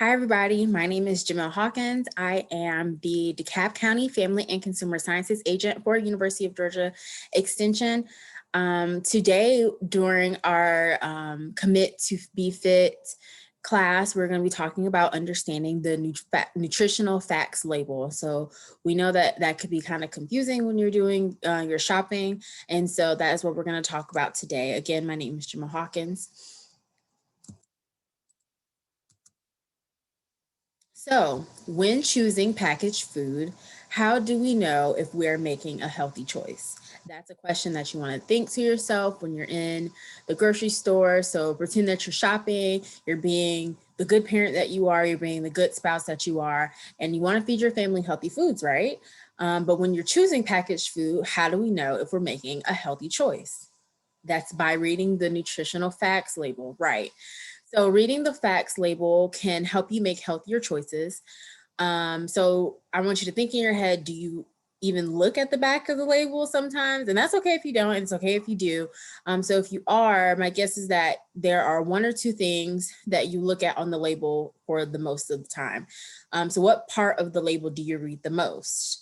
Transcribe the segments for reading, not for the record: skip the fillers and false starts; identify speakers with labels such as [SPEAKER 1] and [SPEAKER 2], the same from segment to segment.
[SPEAKER 1] Hi, everybody. My name is Jamille Hawkins. I am the DeKalb County Family and Consumer Sciences Agent for University of Georgia Extension. Today, during our Commit to Be Fit class, we're going to be talking about understanding the nutritional facts label. So we know that that could be kind of confusing when you're doing your shopping. And so that is what we're going to talk about today. Again, my name is Jamille Hawkins. So, when choosing packaged food, how do we know if we're making a healthy choice? That's a question that you want to think to yourself when you're in the grocery store. So, pretend that you're shopping, you're being the good parent that you are, you're being the good spouse that you are, and you want to feed your family healthy foods, right? But when you're choosing packaged food, how do we know if we're making a healthy choice? That's by reading the nutritional facts label, right? So reading the facts label can help you make healthier choices. So I want you to think in your head, do you even look at the back of the label sometimes? And that's okay if you don't, and it's okay if you do. So if you are, my guess is that there are one or two things that you look at on the label for the most of the time. So what part of the label do you read the most?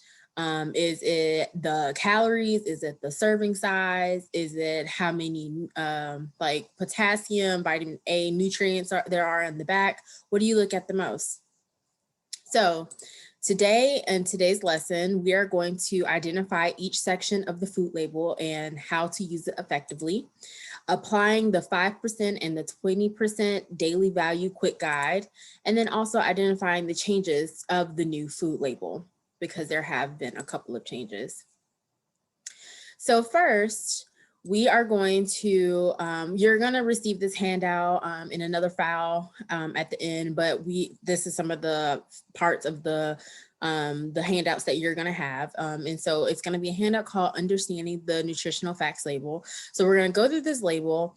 [SPEAKER 1] Is it the calories? Is it the serving size? Is it how many like potassium, vitamin A nutrients there are in the back? What do you look at the most? So today in today's lesson, we are going to identify each section of the food label and how to use it effectively, applying the 5% and the 20% daily value quick guide, and then also identifying the changes of the new food label, because there have been a couple of changes. So first, we are going to, you're going to receive this handout in another file at the end, but this is some of the parts of the handouts that you're going to have. And so it's going to be a handout called Understanding the Nutritional Facts Label. So we're going to go through this label.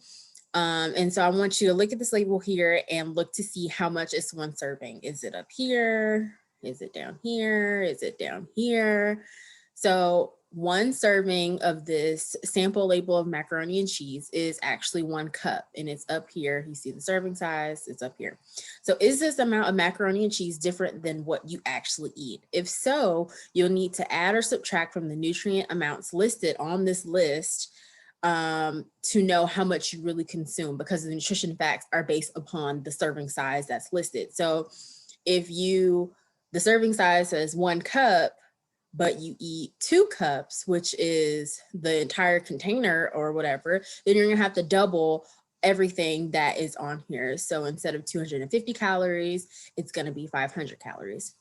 [SPEAKER 1] And so I want you to look at this label here and look to see how much is one serving. Is it up here? Is it down here? Is it down here? So one serving of this sample label of macaroni and cheese is actually 1 cup, and it's up here. You see the serving size, it's up here. So is this amount of macaroni and cheese different than what you actually eat? If so, you'll need to add or subtract from the nutrient amounts listed on this list to know how much you really consume, because the nutrition facts are based upon the serving size that's listed. So if the serving size says 1 cup, but you eat 2 cups, which is the entire container or whatever, then you're gonna have to double everything that is on here. So instead of 250 calories, it's gonna be 500 calories.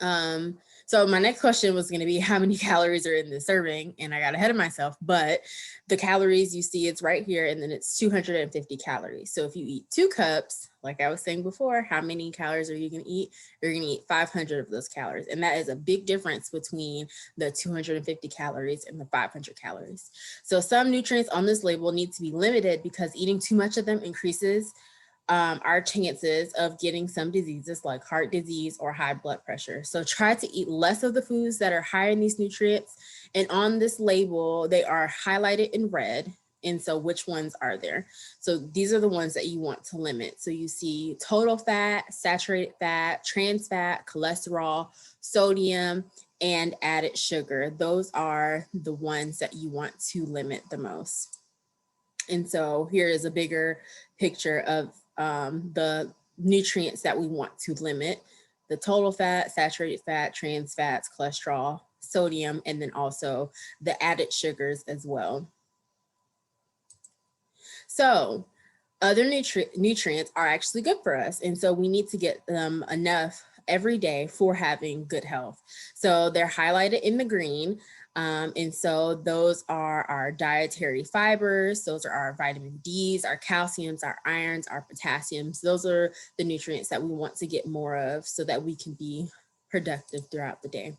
[SPEAKER 1] So my next question was going to be how many calories are in the serving, and I got ahead of myself, but the calories you see, it's right here, and then it's 250 calories. So if you eat 2 cups, like I was saying before, how many calories are you going to eat? You're going to eat 500 of those calories. And that is a big difference between the 250 calories and the 500 calories. So some nutrients on this label need to be limited because eating too much of them increases our chances of getting some diseases like heart disease or high blood pressure. So try to eat less of the foods that are high in these nutrients. And on this label, they are highlighted in red. And so which ones are there? So these are the ones that you want to limit. So you see total fat, saturated fat, trans fat, cholesterol, sodium, and added sugar. Those are the ones that you want to limit the most. And so here is a bigger picture of the nutrients that we want to limit: the total fat, saturated fat, trans fats, cholesterol, sodium, and then also the added sugars as well. So other nutrients are actually good for us. And so we need to get them enough every day for having good health. So they're highlighted in the green. And so those are our dietary fibers. Those are our vitamin Ds, our calciums, our irons, our potassiums. Those are the nutrients that we want to get more of so that we can be productive throughout the day.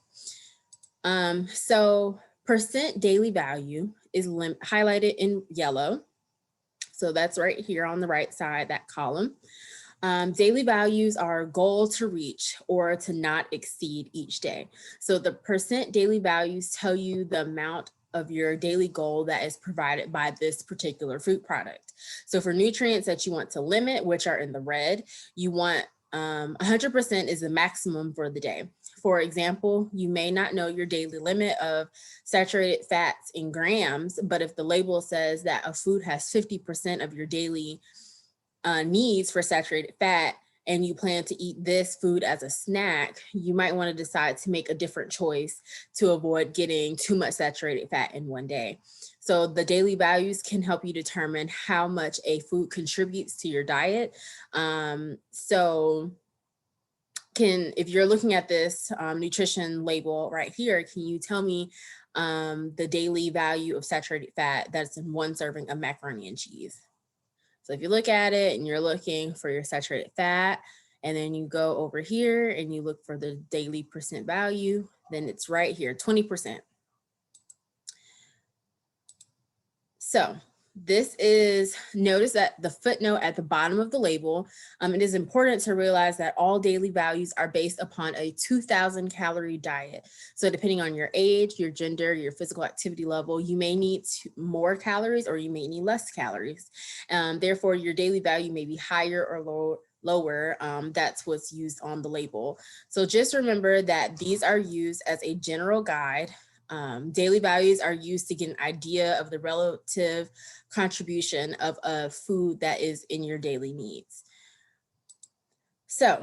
[SPEAKER 1] So percent daily value is highlighted in yellow. So that's right here on the right side, that column. Daily values are a goal to reach or to not exceed each day. So the percent daily values tell you the amount of your daily goal that is provided by this particular food product. So for nutrients that you want to limit, which are in the red, you want 100% is the maximum for the day. For example, you may not know your daily limit of saturated fats in grams, but if the label says that a food has 50% of your daily needs for saturated fat, and you plan to eat this food as a snack, you might want to decide to make a different choice to avoid getting too much saturated fat in one day. So the daily values can help you determine how much a food contributes to your diet. If you're looking at this nutrition label right here, can you tell me the daily value of saturated fat that's in one serving of macaroni and cheese? So if you look at it and you're looking for your saturated fat, and then you go over here and you look for the daily percent value, then it's right here, 20%. So notice that the footnote at the bottom of the label, it is important to realize that all daily values are based upon a 2,000 calorie diet. So depending on your age, your gender, your physical activity level, you may need more calories or you may need less calories. Therefore, your daily value may be higher or lower. That's what's used on the label. So just remember that these are used as a general guide. Daily values are used to get an idea of the relative contribution of a food that is in your daily needs. So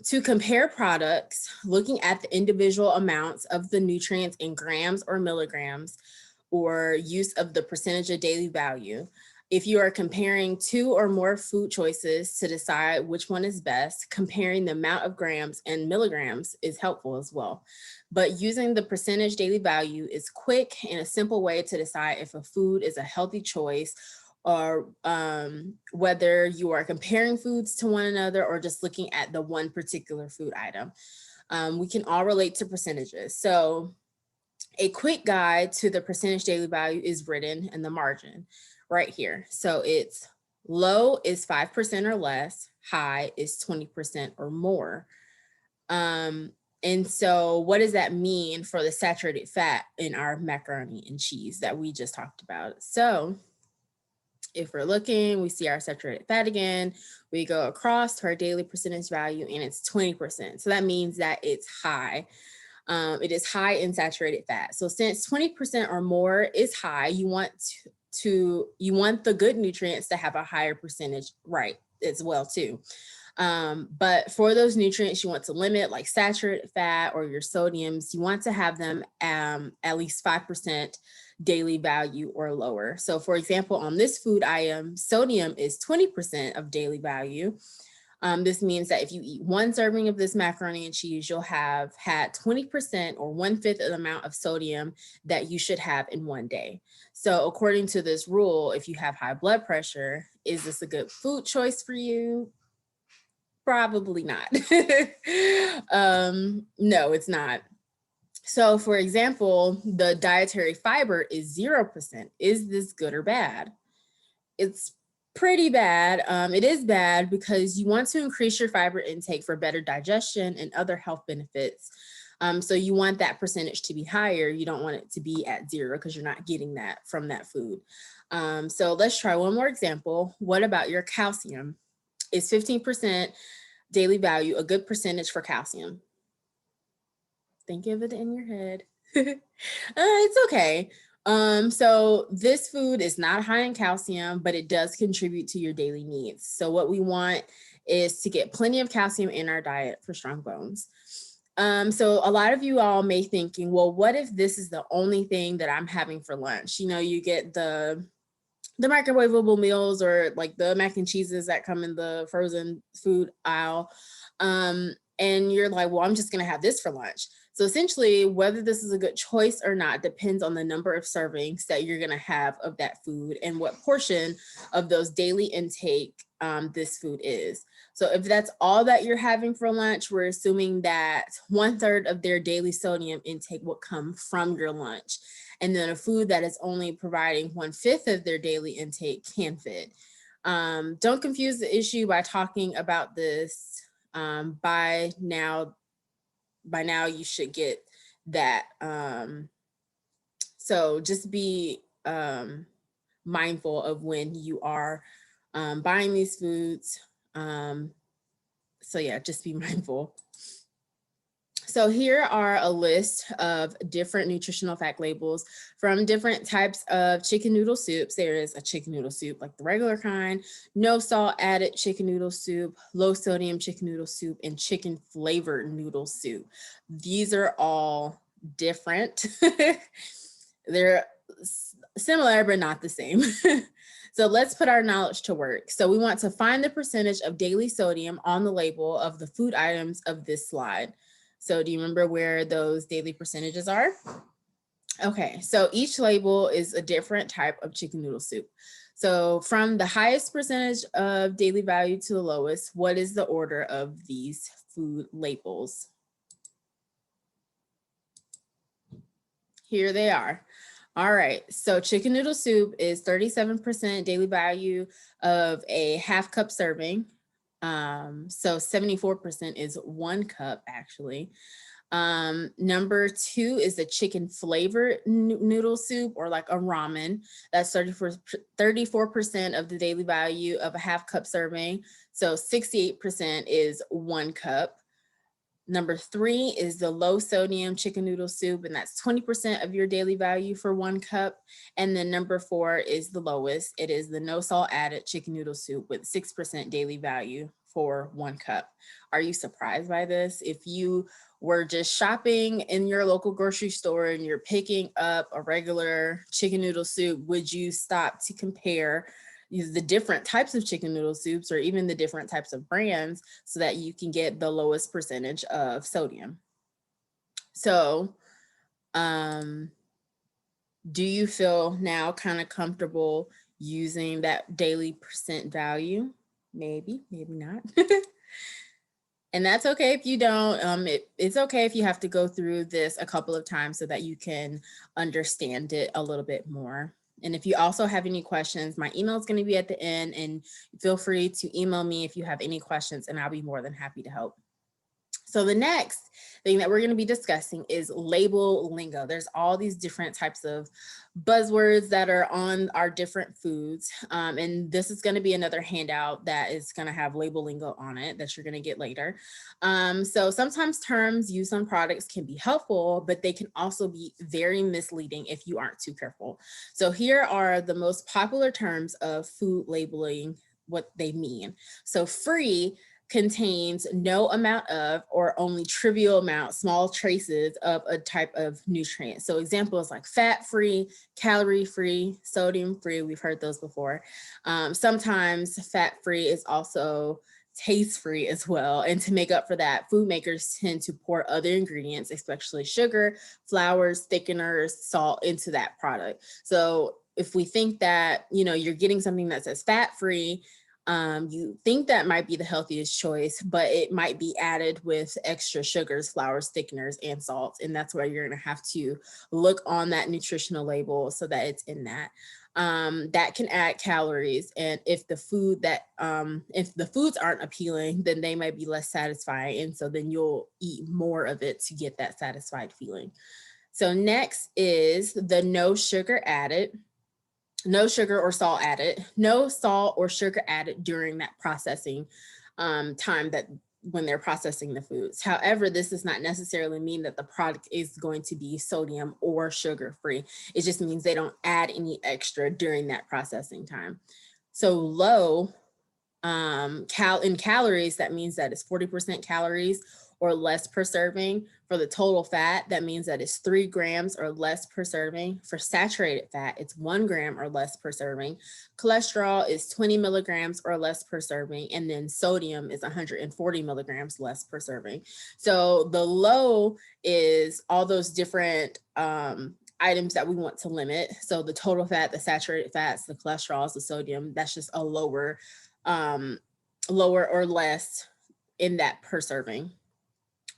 [SPEAKER 1] to compare products, looking at the individual amounts of the nutrients in grams or milligrams, or use of the percentage of daily value. If you are comparing two or more food choices to decide which one is best, comparing the amount of grams and milligrams is helpful as well. But using the percentage daily value is quick and a simple way to decide if a food is a healthy choice, or whether you are comparing foods to one another or just looking at the one particular food item. We can all relate to percentages. So a quick guide to the percentage daily value is written in the margin right here. So it's low is 5% or less, high is 20% or more. And so what does that mean for the saturated fat in our macaroni and cheese that we just talked about? So if we're looking, we see our saturated fat again, we go across to our daily percentage value and it's 20%. So that means that it's high. It is high in saturated fat. So since 20% or more is high, you want the good nutrients to have a higher percentage, right, as well too. But for those nutrients you want to limit, like saturated fat or your sodiums, you want to have them at least 5% daily value or lower. So for example, on this food item, sodium is 20% of daily value. This means that if you eat one serving of this macaroni and cheese, you'll have had 20% or 1/5 of the amount of sodium that you should have in one day. So according to this rule, if you have high blood pressure, is this a good food choice for you? Probably not. No, it's not. So for example, the dietary fiber is 0%. Is this good or bad? It's pretty bad. It is bad because you want to increase your fiber intake for better digestion and other health benefits. So you want that percentage to be higher. You don't want it to be at 0 because you're not getting that from that food. So let's try one more example. What about your calcium? Is 15% daily value a good percentage for calcium? Think of it in your head. It's okay. So this food is not high in calcium, but it does contribute to your daily needs. So what we want is to get plenty of calcium in our diet for strong bones. So a lot of you all may thinking, well, what if this is the only thing that I'm having for lunch? You know, you get the microwavable meals or like the mac and cheeses that come in the frozen food aisle. And you're like, well, I'm just going to have this for lunch. So essentially, whether this is a good choice or not depends on the number of servings that you're going to have of that food and what portion of those daily intake this food is. So if that's all that you're having for lunch, we're assuming that 1/3 of their daily sodium intake will come from your lunch. And then a food that is only providing 1/5 of their daily intake can fit. Don't confuse the issue by talking about this. By now you should get that. So just be mindful of when you are buying these foods. So yeah, just be mindful. So here are a list of different nutritional fact labels from different types of chicken noodle soups. There is a chicken noodle soup like the regular kind, no salt added chicken noodle soup, low sodium chicken noodle soup, and chicken flavored noodle soup. These are all different. They're similar, but not the same. So let's put our knowledge to work. So we want to find the percentage of daily sodium on the label of the food items of this slide. So do you remember where those daily percentages are? Okay, so each label is a different type of chicken noodle soup. So from the highest percentage of daily value to the lowest, what is the order of these food labels? Here they are. All right, so chicken noodle soup is 37% daily value of a half cup serving. So 74% is 1 cup actually. Number 2 is the chicken flavored noodle soup, or like a ramen. That's 34% of the daily value of a half cup serving. So 68% is 1 cup. Number 3 is the low sodium chicken noodle soup, and that's 20% of your daily value for 1 cup. And then number 4 is the lowest. It is the no salt added chicken noodle soup with 6% daily value for 1 cup. Are you surprised by this? If you were just shopping in your local grocery store and you're picking up a regular chicken noodle soup, would you stop to compare the different types of chicken noodle soups or even the different types of brands so that you can get the lowest percentage of sodium? So, do you feel now kind of comfortable using that daily percent value? Maybe, maybe not. And that's okay if you don't. It's okay if you have to go through this a couple of times so that you can understand it a little bit more. And if you also have any questions, my email is going to be at the end, and feel free to email me if you have any questions, and I'll be more than happy to help. So the next thing that we're going to be discussing is label lingo. There's all these different types of buzzwords that are on our different foods. And this is going to be another handout that is going to have label lingo on it that you're going to get later. So sometimes terms used on products can be helpful, but they can also be very misleading if you aren't too careful. So here are the most popular terms of food labeling, what they mean. So free contains no amount of or only trivial amount, small traces of a type of nutrient. So examples like fat-free, calorie-free, sodium-free, we've heard those before. Sometimes fat-free is also taste-free as well. And to make up for that, food makers tend to pour other ingredients, especially sugar, flours, thickeners, salt into that product. So if we think that, you're getting something that says fat-free, you think that might be the healthiest choice, but it might be added with extra sugars, flours, thickeners, and salts. And that's where you're going to have to look on that nutritional label so that it's in that. That can add calories. And if the foods aren't appealing, then they might be less satisfying. And so then you'll eat more of it to get that satisfied feeling. So next is the no sugar added. No sugar or salt added, no salt or sugar added during that processing time that when they're processing the foods. However, this does not necessarily mean that the product is going to be sodium or sugar free. It just means they don't add any extra during that processing time. So low in calories, that means that it's 40% calories or less per serving. For the total fat, that means that it's 3 grams or less per serving. For saturated fat, it's 1 gram or less per serving. Cholesterol is 20 milligrams or less per serving. And then sodium is 140 milligrams less per serving. So the low is all those different items that we want to limit. So the total fat, the saturated fats, the cholesterols, the sodium, that's just a lower or less in that per serving.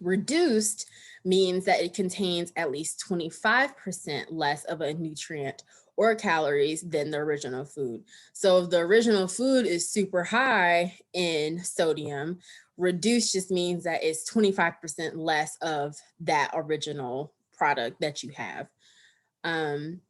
[SPEAKER 1] Reduced means that it contains at least 25% less of a nutrient or calories than the original food. So if the original food is super high in sodium, reduced just means that it's 25% less of that original product that you have. And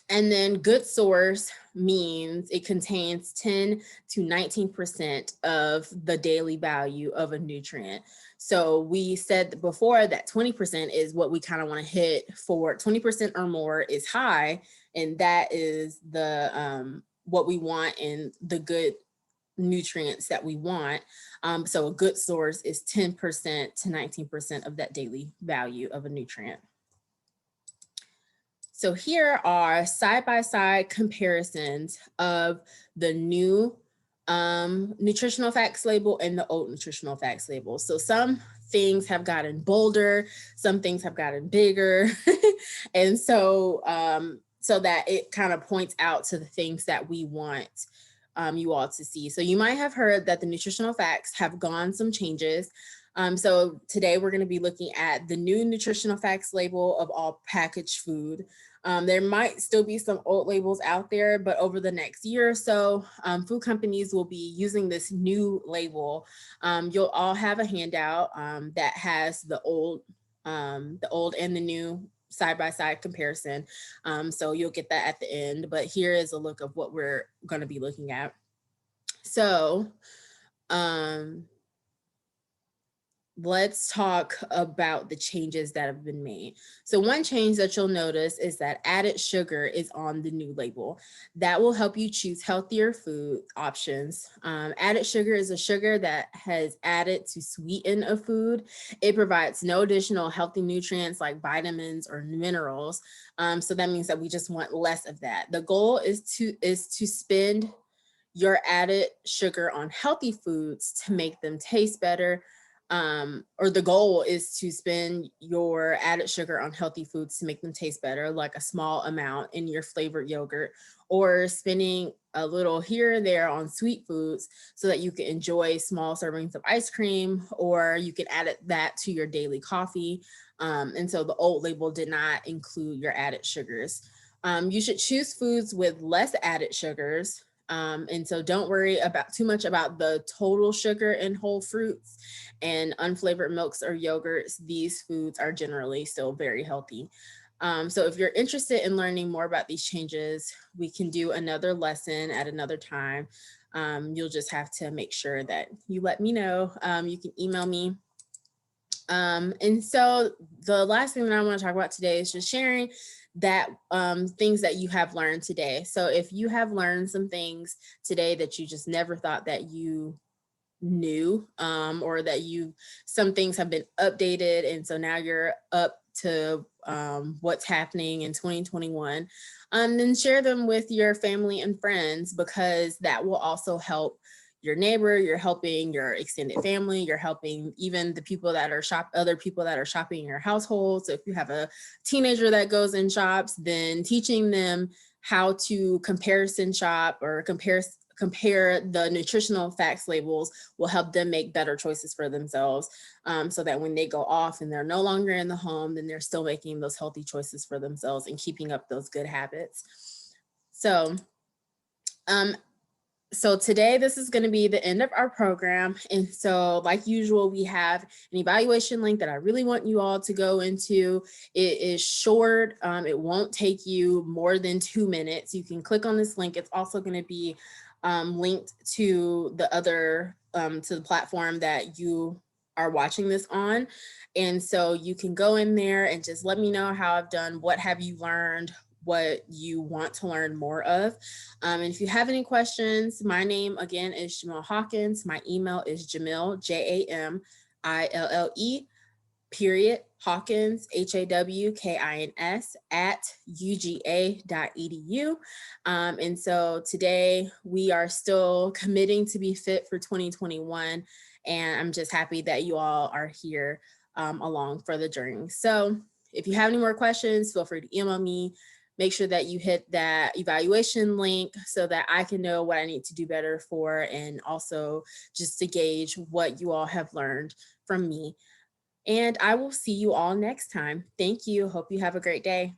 [SPEAKER 1] then good source means it contains 10 to 19% of the daily value of a nutrient. So we said before that 20% is what we kind of want to hit for. 20% or more is high, and that is the what we want and the good nutrients that we want. So a good source is 10% to 19% of that daily value of a nutrient. So here are side-by-side comparisons of the new nutritional facts label and the old nutritional facts label. So some things have gotten bolder, some things have gotten bigger. And so that it kind of points out to the things that we want you all to see. So you might have heard that the nutritional facts have gone some changes. So today we're going to be looking at the new nutritional facts label of all packaged food. There might still be some old labels out there, but over the next year or so, food companies will be using this new label. You'll all have a handout that has the old and the new side-by-side comparison. So you'll get that at the end, but here is a look of what we're going to be looking at. So let's talk about the changes that have been made. So one change that you'll notice is that added sugar is on the new label. That will help you choose healthier food options. Added sugar is a sugar that has added to sweeten a food. It provides no additional healthy nutrients like vitamins or minerals. So that means that we just want less of that. The goal is to spend your added sugar on healthy foods to make them taste better. Or the goal is to spend your added sugar on healthy foods to make them taste better, like a small amount in your flavored yogurt, or spending a little here and there on sweet foods so that you can enjoy small servings of ice cream, or you can add that to your daily coffee. And so the old label did not include your added sugars. You should choose foods with less added sugars. And so don't worry about too much about the total sugar in whole fruits and unflavored milks or yogurts. These foods are generally still very healthy. So if you're interested in learning more about these changes, we can do another lesson at another time. You'll just have to make sure that you let me know. You can email me. And so the last thing that I want to talk about today is just sharing that things that you have learned today. So if you have learned some things today that you just never thought that you knew, or that some things have been updated, and so now you're up to what's happening in 2021, then share them with your family and friends, because that will also help your neighbor. You're helping your extended family. You're helping even the people that are other people that are shopping in your household. So if you have a teenager that goes and shops, then teaching them how to comparison shop or compare the nutritional facts labels will help them make better choices for themselves, so that when they go off and they're no longer in the home, then they're still making those healthy choices for themselves and keeping up those good habits. So today, this is going to be the end of our program. And so like usual, we have an evaluation link that I really want you all to go into. It is short. It won't take you more than 2 minutes. You can click on this link. It's also going to be linked to the other, to the platform that you are watching this on. And so you can go in there and just let me know how I've done. What have you learned? What you want to learn more of. And if you have any questions, my name again is Jamille Hawkins. My email is Jamille, Jamille, Hawkins, HAWKINS @uga.edu. And so today we are still committing to be fit for 2021. And I'm just happy that you all are here along for the journey. So if you have any more questions, feel free to email me. Make sure that you hit that evaluation link so that I can know what I need to do better for, and also just to gauge what you all have learned from me. And I will see you all next time. Thank you. Hope you have a great day.